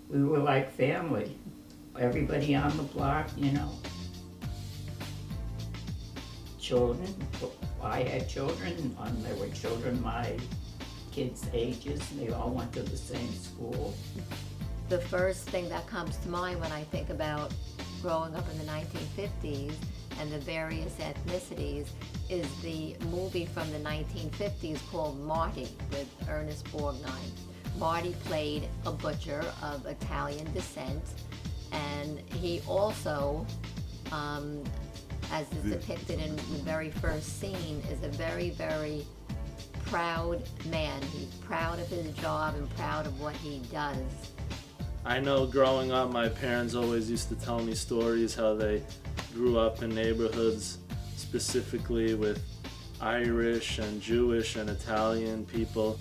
We were like family. Everybody on the block, you know. Children, I had children, there were children my kids' ages, and they all went to the same school. The first thing that comes to mind when I think about growing up in the 1950s and the various ethnicities is the movie from the 1950s called Marty with Ernest Borgnine. Marty played a butcher of Italian descent, and he also, as is depicted in the very first scene, is a very, very proud man. He's proud of his job and proud of what he does. I know growing up, my parents always used to tell me stories how they grew up in neighborhoods specifically with Irish and Jewish and Italian people.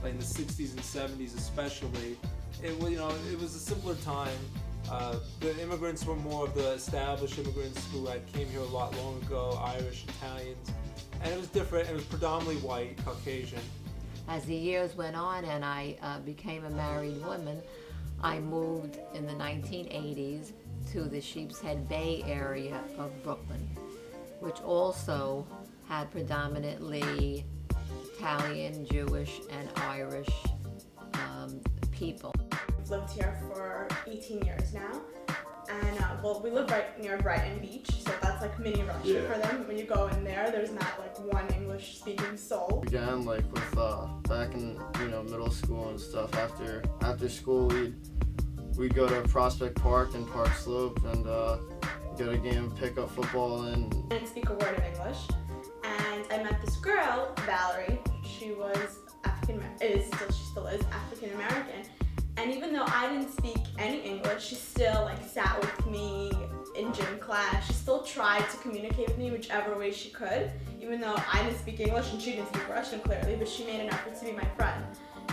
Like in the 60s and 70s especially, it was a simpler time. The immigrants were more of the established immigrants who had came here a lot long ago, Irish, Italians, and it was different. It was predominantly white, Caucasian. As the years went on and I became a married woman, I moved in the 1980s to the Sheepshead Bay area of Brooklyn, which also had predominantly Italian, Jewish, and Irish people. I've lived here for 18 years now, and we live right near Brighton Beach, so that's like mini Russia for them. When you go in there, there's not like one English-speaking soul. Again, like with back in middle school and stuff. After school, we'd go to Prospect Park and Park Slope and get a game, pick up football, and I didn't speak a word of English, and I met this girl, Valerie. She was she still is African American, and even though I didn't speak any English, she still like sat with me in gym class. She still tried to communicate with me whichever way she could, even though I didn't speak English and she didn't speak Russian clearly, but she made an effort to be my friend.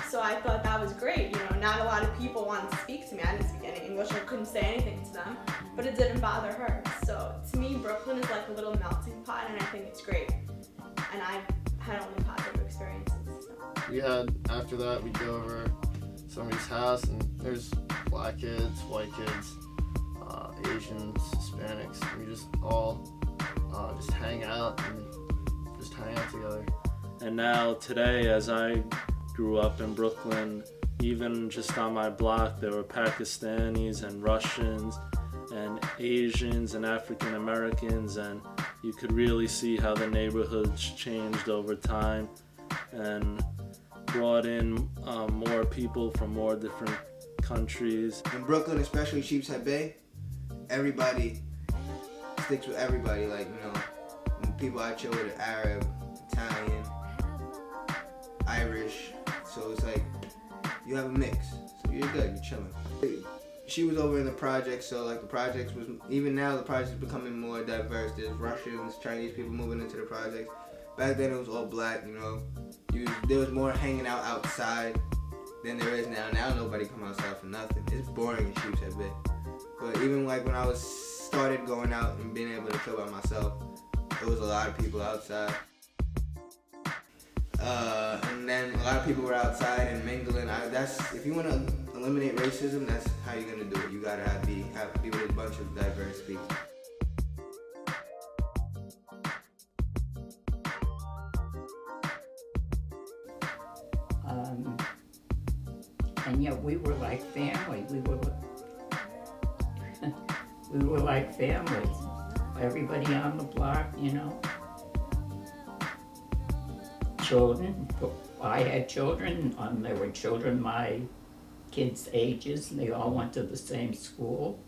So I thought that was great. Not a lot of people wanted to speak to me. I didn't speak any English. I couldn't say anything to them, but it didn't bother her. So to me, Brooklyn is like a little melting pot, and I think it's great. And I've had only positive experiences. So. After that, we'd go over somebody's house, and there's black kids, white kids, Asians, Hispanics, and we just all just hang out together. And now today, as I grew up in Brooklyn, even just on my block there were Pakistanis and Russians and Asians and African Americans, and you could really see how the neighborhoods changed over time and brought in more people from more different countries. In Brooklyn, especially Sheepshead Bay, everybody sticks with everybody. Like, when people I chill with are Arab, Italian, Irish, so it's like you have a mix, so you're good, you're chilling. She was over in the projects, so like the projects was, even now the projects becoming more diverse. There's Russians, Chinese people moving into the projects. Back then it was all black, there was more hanging out outside than there is now. Now nobody come outside for nothing. It's boring in Sheepshead Bay. But even like when I started going out and being able to chill by myself, there was a lot of people outside. And then a lot of people were outside and mingling. If you want to eliminate racism, that's how you're gonna do it. You gotta be with a bunch of diverse people. And yet we were like family. We were like family. Everybody on the block, Children, I had children, there were children my kids' ages, and they all went to the same school.